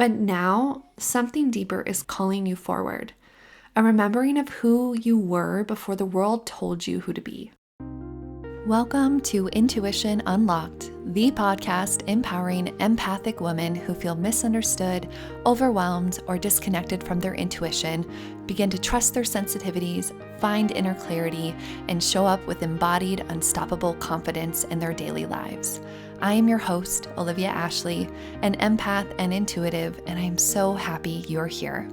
But now something deeper is calling you forward, a remembering of who you were before the world told you who to be. Welcome to Intuition Unlocked, the podcast empowering empathic women who feel misunderstood, overwhelmed, or disconnected from their intuition, begin to trust their sensitivities, find inner clarity, and show up with embodied, unstoppable confidence in their daily lives. I am your host, Olivia Ashley, an empath and intuitive, and I am so happy you're here.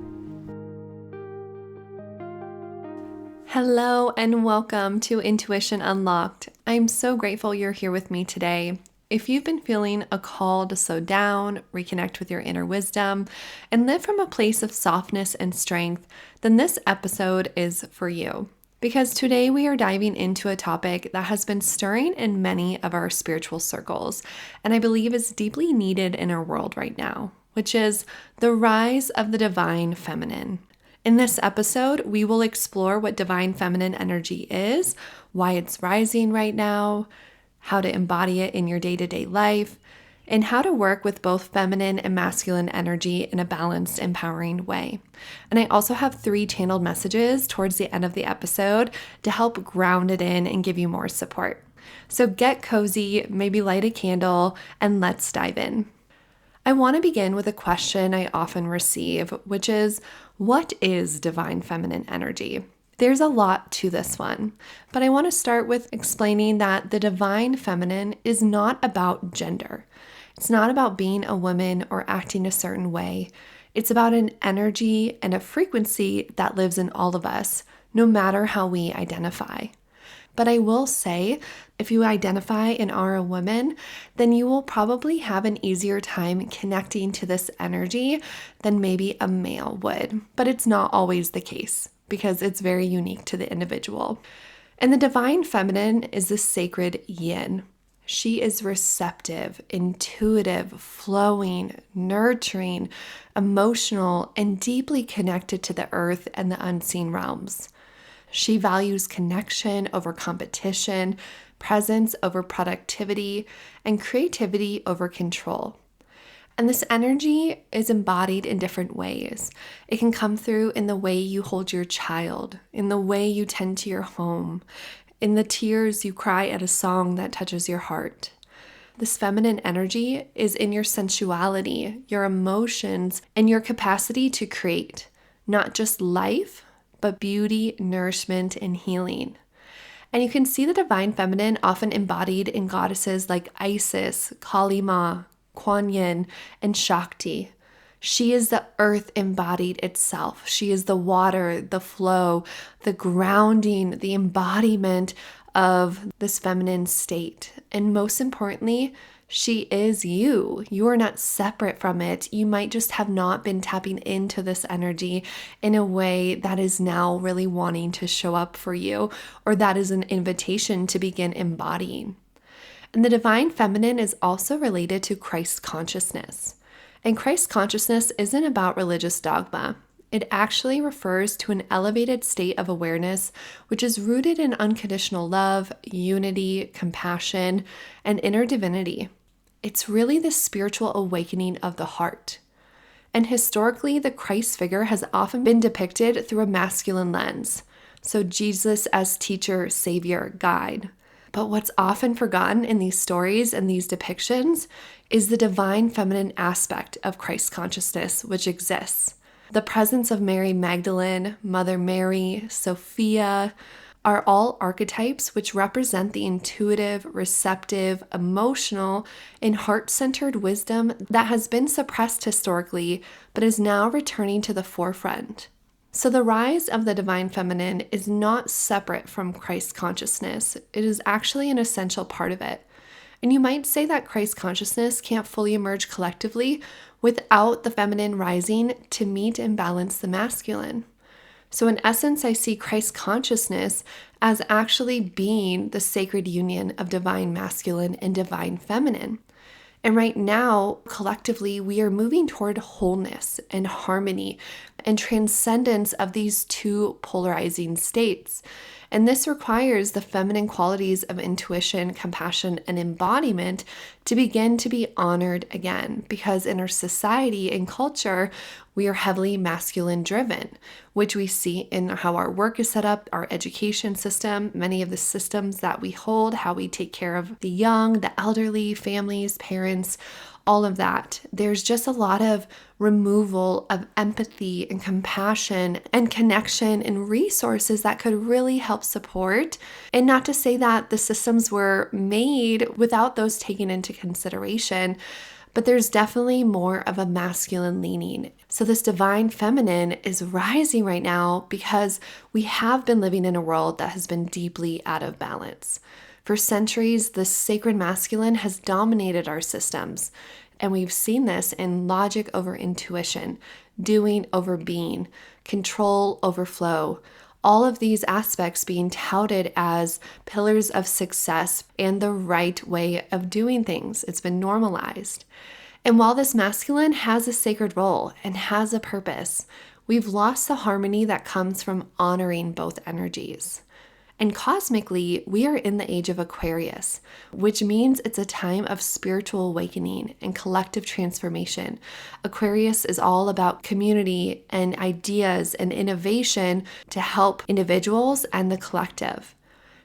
Hello and welcome to Intuition Unlocked. I'm so grateful you're here with me today. If you've been feeling a call to slow down, reconnect with your inner wisdom, and live from a place of softness and strength, then this episode is for you. Because today we are diving into a topic that has been stirring in many of our spiritual circles, and I believe is deeply needed in our world right now, which is the rise of the divine feminine. In this episode, we will explore what divine feminine energy is, why it's rising right now, how to embody it in your day-to-day life, and how to work with both feminine and masculine energy in a balanced, empowering way. And I also have 3 channeled messages towards the end of the episode to help ground it in and give you more support. So get cozy, maybe light a candle, and let's dive in. I want to begin with a question I often receive, which is, what is divine feminine energy? There's a lot to this one, but I want to start with explaining that the divine feminine is not about gender. It's not about being a woman or acting a certain way. It's about an energy and a frequency that lives in all of us, no matter how we identify. But I will say, if you identify and are a woman, then you will probably have an easier time connecting to this energy than maybe a male would. But it's not always the case because it's very unique to the individual. And the divine feminine is the sacred yin. She is receptive, intuitive, flowing, nurturing, emotional, and deeply connected to the earth and the unseen realms. She values connection over competition, presence over productivity, and creativity over control. And this energy is embodied in different ways. It can come through in the way you hold your child, in the way you tend to your home, in the tears you cry at a song that touches your heart. This feminine energy is in your sensuality, your emotions, and your capacity to create, not just life, but beauty, nourishment, and healing. And you can see the divine feminine often embodied in goddesses like Isis, Kali Ma, Kuan Yin, and Shakti. She is the earth embodied itself. She is the water, the flow, the grounding, the embodiment of this feminine state. And most importantly, she is you. You are not separate from it. You might just have not been tapping into this energy in a way that is now really wanting to show up for you, or that is an invitation to begin embodying. And the divine feminine is also related to Christ consciousness. And Christ consciousness isn't about religious dogma. It actually refers to an elevated state of awareness, which is rooted in unconditional love, unity, compassion, and inner divinity. It's really the spiritual awakening of the heart. And historically, the Christ figure has often been depicted through a masculine lens. So Jesus as teacher, savior, guide. But what's often forgotten in these stories and these depictions is the divine feminine aspect of Christ consciousness, which exists. The presence of Mary Magdalene, Mother Mary, Sophia, are all archetypes which represent the intuitive, receptive, emotional, and heart-centered wisdom that has been suppressed historically, but is now returning to the forefront. So the rise of the divine feminine is not separate from Christ consciousness. It is actually an essential part of it. And you might say that Christ consciousness can't fully emerge collectively without the feminine rising to meet and balance the masculine. So in essence, I see Christ consciousness as actually being the sacred union of divine masculine and divine feminine. And right now, collectively, we are moving toward wholeness and harmony and transcendence of these two polarizing states. And this requires the feminine qualities of intuition, compassion, and embodiment to begin to be honored again, because in our society and culture, we are heavily masculine driven, which we see in how our work is set up, our education system, many of the systems that we hold, how we take care of the young, the elderly, families, parents, all of that. There's just a lot of removal of empathy and compassion and connection and resources that could really help support. And not to say that the systems were made without those taken into consideration, but there's definitely more of a masculine leaning. So this divine feminine is rising right now because we have been living in a world that has been deeply out of balance. For centuries, the sacred masculine has dominated our systems, and we've seen this in logic over intuition, doing over being, control over flow, all of these aspects being touted as pillars of success and the right way of doing things. It's been normalized. And while this masculine has a sacred role and has a purpose, we've lost the harmony that comes from honoring both energies. And cosmically, we are in the age of Aquarius, which means it's a time of spiritual awakening and collective transformation. Aquarius is all about community and ideas and innovation to help individuals and the collective.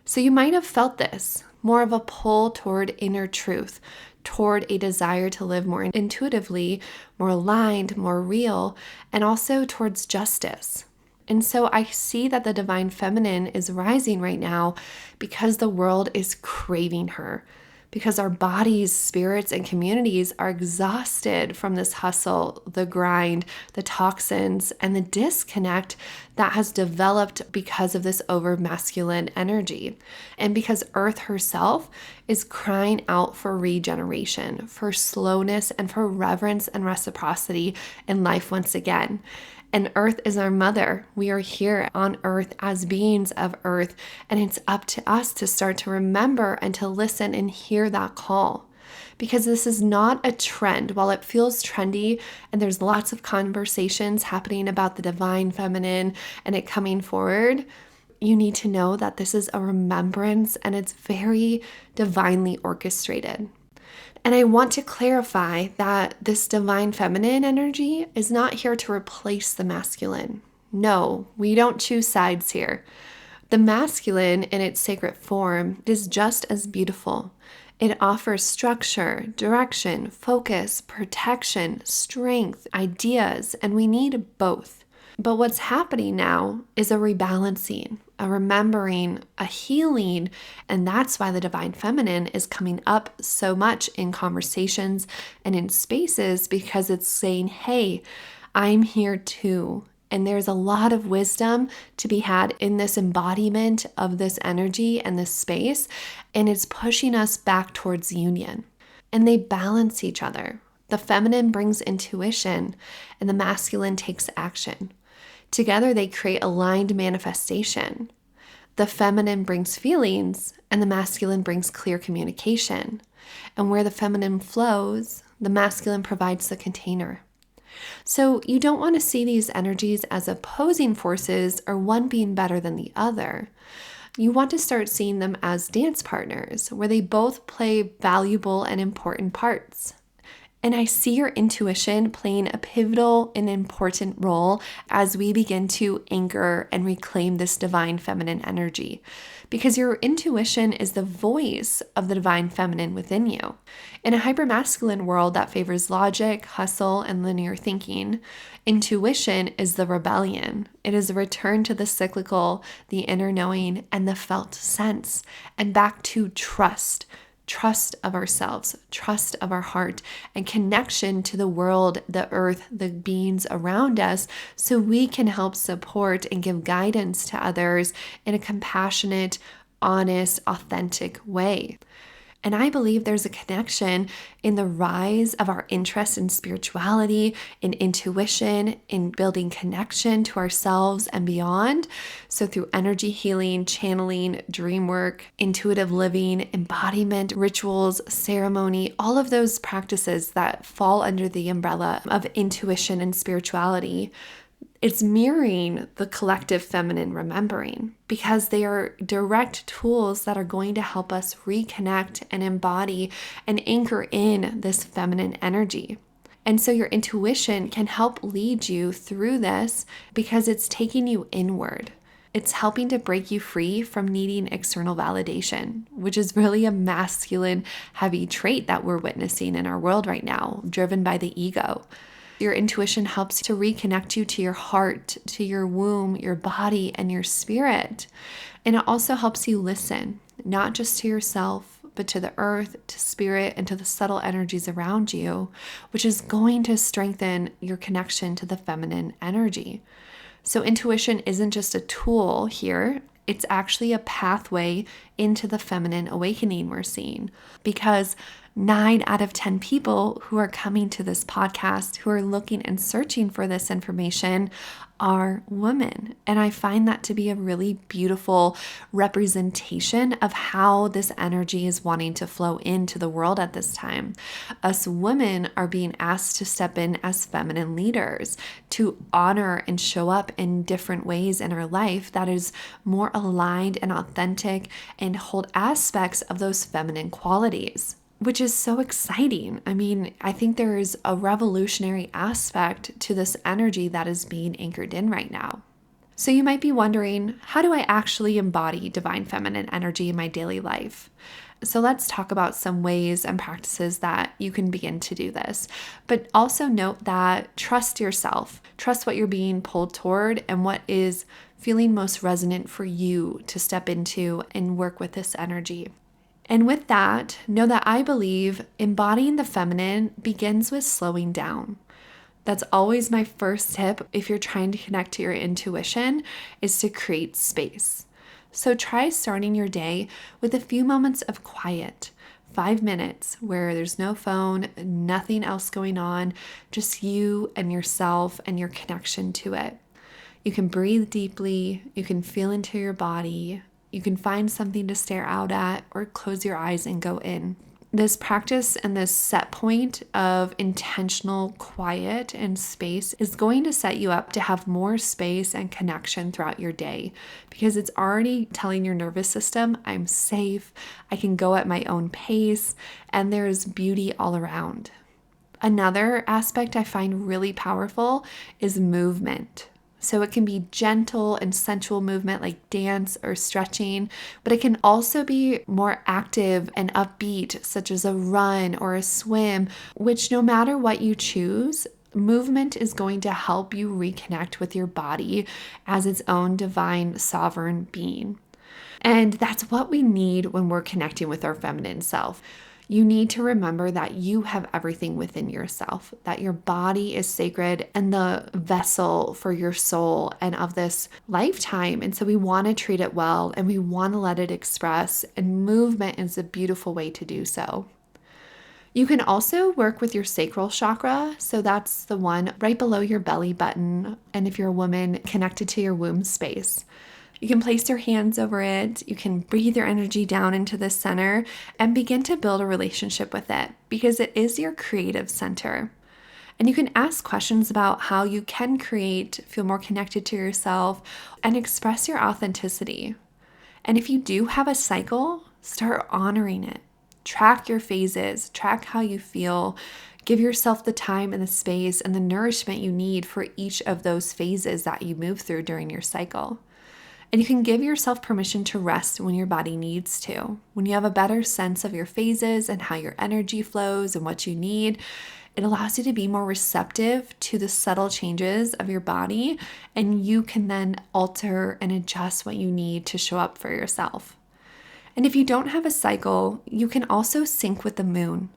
So you might have felt this, more of a pull toward inner truth, toward a desire to live more intuitively, more aligned, more real, and also towards justice. And so I see that the divine feminine is rising right now because the world is craving her, because our bodies, spirits, and communities are exhausted from this hustle, the grind, the toxins, and the disconnect that has developed because of this over masculine energy. And because Earth herself is crying out for regeneration, for slowness, and for reverence and reciprocity in life once again. And Earth is our mother. We are here on Earth as beings of Earth, and it's up to us to start to remember and to listen and hear that call. Because this is not a trend. While it feels trendy and there's lots of conversations happening about the divine feminine and it coming forward, you need to know that this is a remembrance and it's very divinely orchestrated. And I want to clarify that this divine feminine energy is not here to replace the masculine. No, we don't choose sides here. The masculine in its sacred form is just as beautiful. It offers structure, direction, focus, protection, strength, ideas, and we need both. But what's happening now is a rebalancing, a remembering, a healing, and that's why the divine feminine is coming up so much in conversations and in spaces, because it's saying, hey, I'm here too. And there's a lot of wisdom to be had in this embodiment of this energy and this space, and it's pushing us back towards union. And they balance each other. The feminine brings intuition, and the masculine takes action. Together, they create aligned manifestation. The feminine brings feelings, and the masculine brings clear communication. And where the feminine flows, the masculine provides the container. So you don't want to see these energies as opposing forces or one being better than the other. You want to start seeing them as dance partners, where they both play valuable and important parts. And I see your intuition playing a pivotal and important role as we begin to anchor and reclaim this divine feminine energy, because your intuition is the voice of the divine feminine within you. In a hypermasculine world that favors logic, hustle, and linear thinking, intuition is the rebellion. It is a return to the cyclical, the inner knowing, and the felt sense, and back to trust of ourselves, trust of our heart, and connection to the world, the earth, the beings around us, so we can help support and give guidance to others in a compassionate, honest, authentic way. And I believe there's a connection in the rise of our interest in spirituality, in intuition, in building connection to ourselves and beyond. So through energy healing, channeling, dream work, intuitive living, embodiment, rituals, ceremony, all of those practices that fall under the umbrella of intuition and spirituality, It's mirroring the collective feminine remembering because they are direct tools that are going to help us reconnect and embody and anchor in this feminine energy. And so your intuition can help lead you through this because it's taking you inward. It's helping to break you free from needing external validation, which is really a masculine, heavy trait that we're witnessing in our world right now, driven by the ego. Your intuition helps to reconnect you to your heart, to your womb, your body, and your spirit. And it also helps you listen, not just to yourself, but to the earth, to spirit, and to the subtle energies around you, which is going to strengthen your connection to the feminine energy. So intuition isn't just a tool here, it's actually a pathway into the feminine awakening we're seeing. Because 9 out of 10 people who are coming to this podcast, who are looking and searching for this information, are women. And I find that to be a really beautiful representation of how this energy is wanting to flow into the world at this time. Us women are being asked to step in as feminine leaders, to honor and show up in different ways in our life that is more aligned and authentic and hold aspects of those feminine qualities, which is so exciting. I mean, I think there is a revolutionary aspect to this energy that is being anchored in right now. So you might be wondering, how do I actually embody divine feminine energy in my daily life? So let's talk about some ways and practices that you can begin to do this. But also note that trust yourself, trust what you're being pulled toward and what is feeling most resonant for you to step into and work with this energy. And with that, know that I believe embodying the feminine begins with slowing down. That's always my first tip if you're trying to connect to your intuition, is to create space. So try starting your day with a few moments of quiet, 5 minutes where there's no phone, nothing else going on, just you and yourself and your connection to it. You can breathe deeply, you can feel into your body. You can find something to stare out at or close your eyes and go in. This practice and this set point of intentional quiet and space is going to set you up to have more space and connection throughout your day because it's already telling your nervous system, I'm safe, I can go at my own pace, and there's beauty all around. Another aspect I find really powerful is movement. So it can be gentle and sensual movement like dance or stretching, but it can also be more active and upbeat, such as a run or a swim, which no matter what you choose, movement is going to help you reconnect with your body as its own divine sovereign being. And that's what we need when we're connecting with our feminine self. You need to remember that you have everything within yourself, that your body is sacred and the vessel for your soul and of this lifetime. And so we want to treat it well and we want to let it express, and movement is a beautiful way to do so. You can also work with your sacral chakra. So that's the one right below your belly button. And if you're a woman, connected to your womb space. You can place your hands over it. You can breathe your energy down into the center and begin to build a relationship with it because it is your creative center. And you can ask questions about how you can create, feel more connected to yourself, and express your authenticity. And if you do have a cycle, start honoring it. Track your phases, track how you feel. Give yourself the time and the space and the nourishment you need for each of those phases that you move through during your cycle. And you can give yourself permission to rest when your body needs to. When you have a better sense of your phases and how your energy flows and what you need, it allows you to be more receptive to the subtle changes of your body, and you can then alter and adjust what you need to show up for yourself. And if you don't have a cycle, you can also sync with the moon.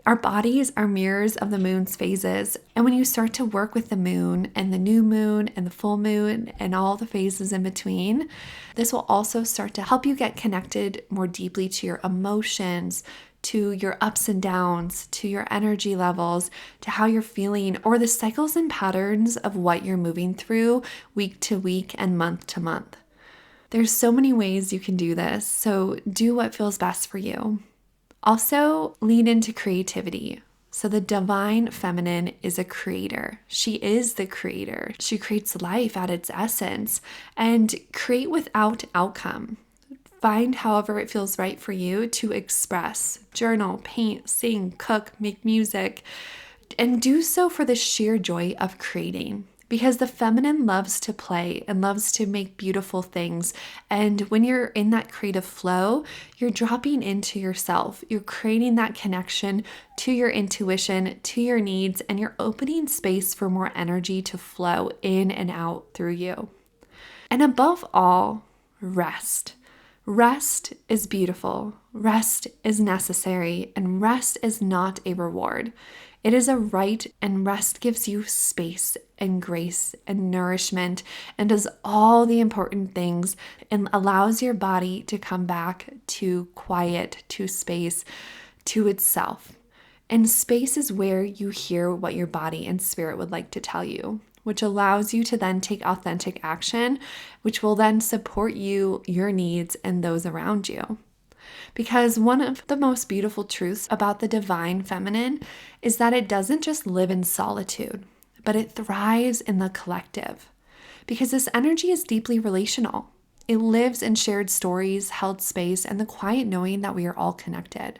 Our bodies are mirrors of the moon's phases. And when you start to work with the moon and the new moon and the full moon and all the phases in between, this will also start to help you get connected more deeply to your emotions, to your ups and downs, to your energy levels, to how you're feeling, or the cycles and patterns of what you're moving through week to week and month to month. There's so many ways you can do this, so do what feels best for you. Also, lean into creativity. So the divine feminine is a creator. She is the creator. She creates life at its essence and create without outcome. Find however it feels right for you to express, journal, paint, sing, cook, make music, and do so for the sheer joy of creating. Because the feminine loves to play and loves to make beautiful things. And when you're in that creative flow, you're dropping into yourself. You're creating that connection to your intuition, to your needs, and you're opening space for more energy to flow in and out through you. And above all, rest. Rest is beautiful. Rest is necessary, and rest is not a reward. It is a right, and rest gives you space and grace and nourishment and does all the important things and allows your body to come back to quiet, to space, to itself. And space is where you hear what your body and spirit would like to tell you, which allows you to then take authentic action, which will then support you, your needs, and those around you. Because one of the most beautiful truths about the divine feminine is that it doesn't just live in solitude, but it thrives in the collective. Because this energy is deeply relational. It lives in shared stories, held space, and the quiet knowing that we are all connected.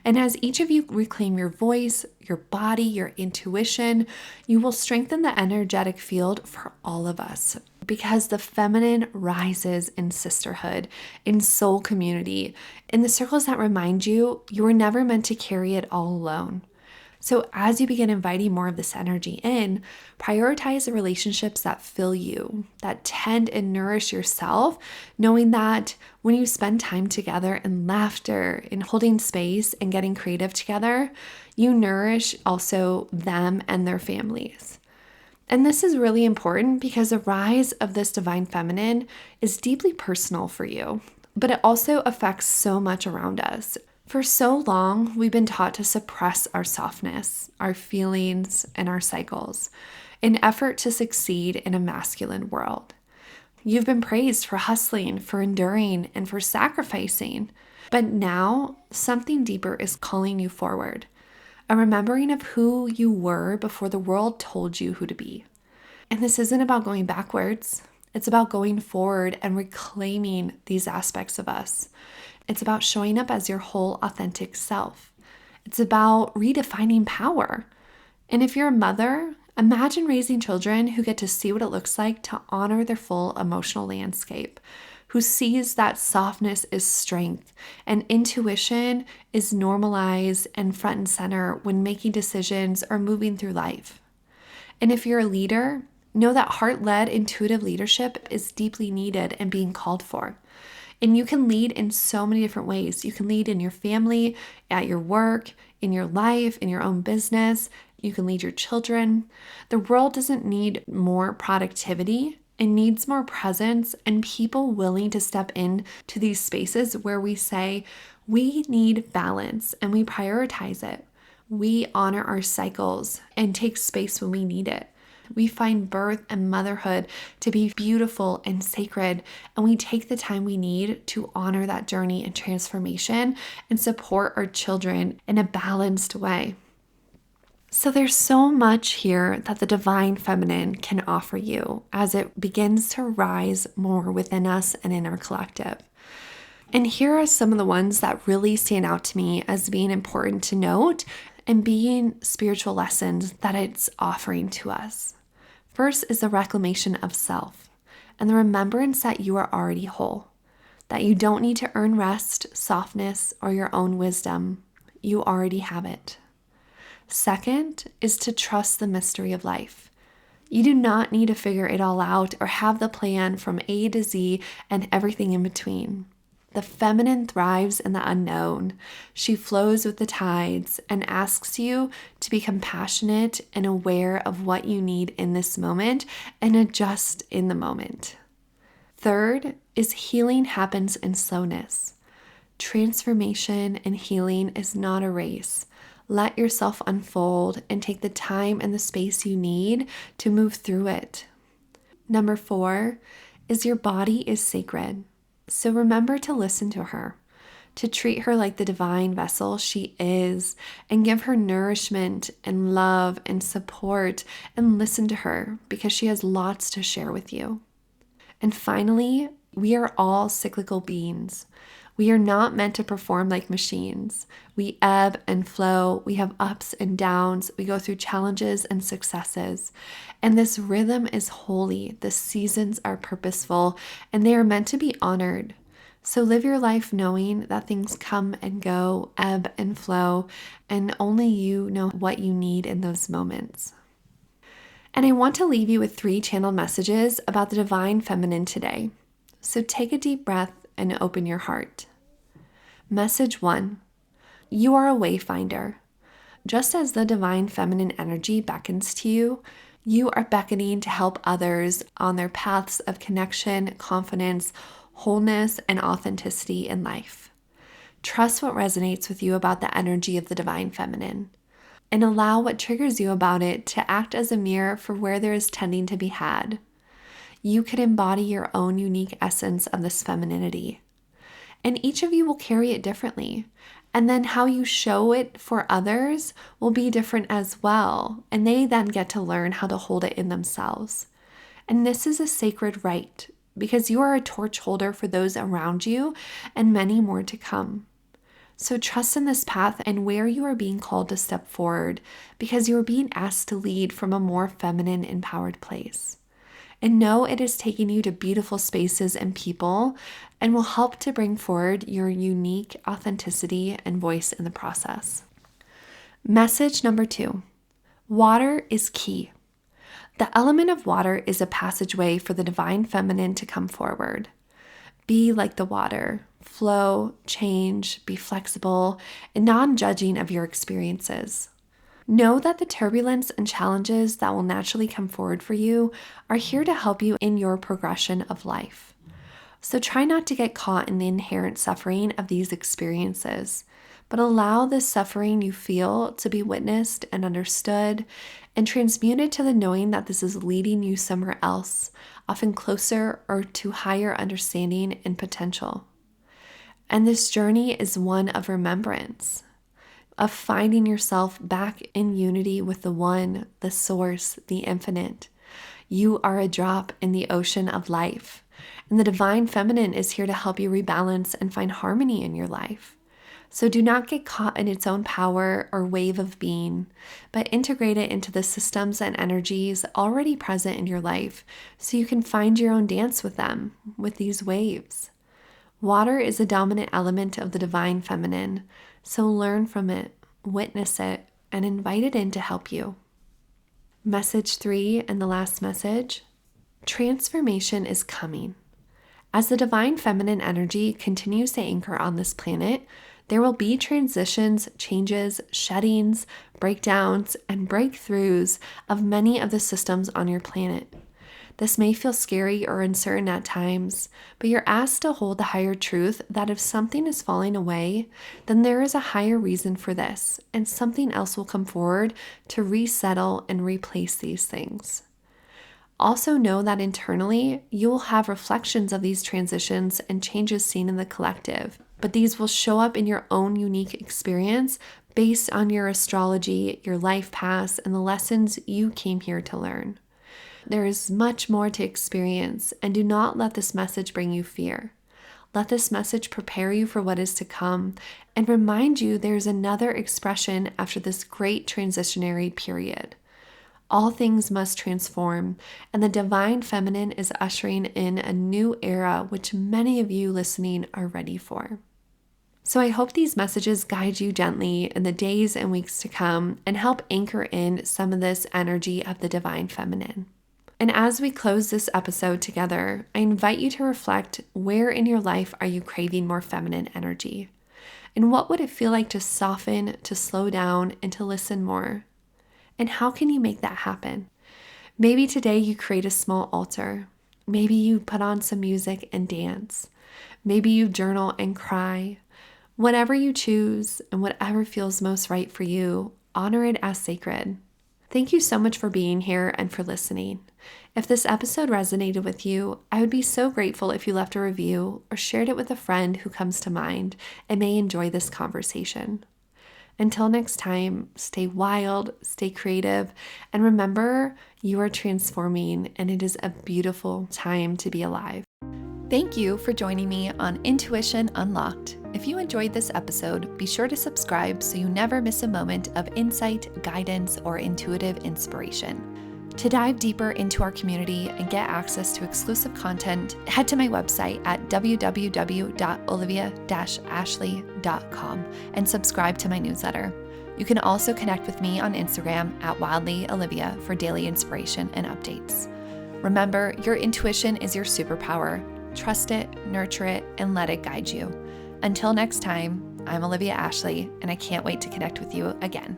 And as each of you reclaim your voice, your body, your intuition, you will strengthen the energetic field for all of us. Because the feminine rises in sisterhood, in soul community, in the circles that remind you you were never meant to carry it all alone. So as you begin inviting more of this energy in, prioritize the relationships that fill you, that tend and nourish yourself, knowing that when you spend time together in laughter, in holding space and getting creative together, you nourish also them and their families. And this is really important because the rise of this divine feminine is deeply personal for you, but it also affects so much around us. For so long, we've been taught to suppress our softness, our feelings, and our cycles in effort to succeed in a masculine world. You've been praised for hustling, for enduring, and for sacrificing. But now, something deeper is calling you forward. A remembering of who you were before the world told you who to be. And this isn't about going backwards. It's about going forward and reclaiming these aspects of us. It's about showing up as your whole authentic self. It's about redefining power. And if you're a mother, imagine raising children who get to see what it looks like to honor their full emotional landscape, who sees that softness is strength and intuition is normalized and front and center when making decisions or moving through life. And if you're a leader, know that heart-led intuitive leadership is deeply needed and being called for. And you can lead in so many different ways. You can lead in your family, at your work, in your life, in your own business. You can lead your children. The world doesn't need more productivity. It needs more presence and people willing to step in to these spaces where we say, we need balance and we prioritize it. We honor our cycles and take space when we need it. We find birth and motherhood to be beautiful and sacred, and we take the time we need to honor that journey and transformation and support our children in a balanced way. So there's so much here that the divine feminine can offer you as it begins to rise more within us and in our collective. And here are some of the ones that really stand out to me as being important to note and being spiritual lessons that it's offering to us. First is the reclamation of self and the remembrance that you are already whole, that you don't need to earn rest, softness, or your own wisdom. You already have it. Second is to trust the mystery of life. You do not need to figure it all out or have the plan from A to Z and everything in between. The feminine thrives in the unknown. She flows with the tides and asks you to be compassionate and aware of what you need in this moment and adjust in the moment. Third is healing happens in slowness. Transformation and healing is not a race. Let yourself unfold and take the time and the space you need to move through it. Number 4 is your body is sacred. So remember to listen to her. to treat her like the divine vessel she is, and give her nourishment and love and support, and listen to her because she has lots to share with you. And finally, we are all cyclical beings. We are not meant to perform like machines. We ebb and flow. We have ups and downs. We go through challenges and successes. And this rhythm is holy. The seasons are purposeful, and they are meant to be honored. So live your life knowing that things come and go, ebb and flow, and only you know what you need in those moments. And I want to leave you with 3 channeled messages about the divine feminine today. So take a deep breath and open your heart. Message 1, you are a wayfinder. Just as the divine feminine energy beckons to you, you are beckoning to help others on their paths of connection, confidence, wholeness, and authenticity in life. Trust what resonates with you about the energy of the divine feminine, and allow what triggers you about it to act as a mirror for where there is tending to be had. You can embody your own unique essence of this femininity, and each of you will carry it differently. And then how you show it for others will be different as well, and they then get to learn how to hold it in themselves. And this is a sacred right, because you are a torch holder for those around you and many more to come. So trust in this path and where you are being called to step forward, because you are being asked to lead from a more feminine, empowered place. And know it is taking you to beautiful spaces and people, and will help to bring forward your unique authenticity and voice in the process. Message number 2, water is key. The element of water is a passageway for the divine feminine to come forward. Be like the water, flow, change, be flexible, and non-judging of your experiences. Know that the turbulence and challenges that will naturally come forward for you are here to help you in your progression of life. So try not to get caught in the inherent suffering of these experiences, but allow this suffering you feel to be witnessed and understood, and transmuted to the knowing that this is leading you somewhere else, often closer or to higher understanding and potential. And this journey is one of remembrance, of finding yourself back in unity with the one, the source, the infinite. You are a drop in the ocean of life, and the divine feminine is here to help you rebalance and find harmony in your life. So do not get caught in its own power or wave of being, but integrate it into the systems and energies already present in your life so you can find your own dance with them, with these waves. Water is a dominant element of the divine feminine, so learn from it, witness it, and invite it in to help you. Message 3, and the last message, transformation is coming. As the divine feminine energy continues to anchor on this planet, there will be transitions, changes, sheddings, breakdowns, and breakthroughs of many of the systems on your planet. This may feel scary or uncertain at times, but you're asked to hold the higher truth that if something is falling away, then there is a higher reason for this, and something else will come forward to resettle and replace these things. Also know that internally, you will have reflections of these transitions and changes seen in the collective, but these will show up in your own unique experience based on your astrology, your life paths, and the lessons you came here to learn. There is much more to experience, and do not let this message bring you fear. Let this message prepare you for what is to come and remind you there's another expression after this great transitionary period. All things must transform, and the divine feminine is ushering in a new era which many of you listening are ready for. So I hope these messages guide you gently in the days and weeks to come and help anchor in some of this energy of the divine feminine. And as we close this episode together, I invite you to reflect, where in your life are you craving more feminine energy? And what would it feel like to soften, to slow down, and to listen more? And how can you make that happen? Maybe today you create a small altar. Maybe you put on some music and dance. Maybe you journal and cry. Whatever you choose and whatever feels most right for you, honor it as sacred. Thank you so much for being here and for listening. If this episode resonated with you, I would be so grateful if you left a review or shared it with a friend who comes to mind and may enjoy this conversation. Until next time, stay wild, stay creative, and remember you are transforming, and it is a beautiful time to be alive. Thank you for joining me on Intuition Unlocked. If you enjoyed this episode, be sure to subscribe so you never miss a moment of insight, guidance, or intuitive inspiration. To dive deeper into our community and get access to exclusive content, head to my website at www.olivia-ashley.com and subscribe to my newsletter. You can also connect with me on Instagram at wildlyolivia for daily inspiration and updates. Remember, your intuition is your superpower. Trust it, nurture it, and let it guide you. Until next time, I'm Olivia Ashley, and I can't wait to connect with you again.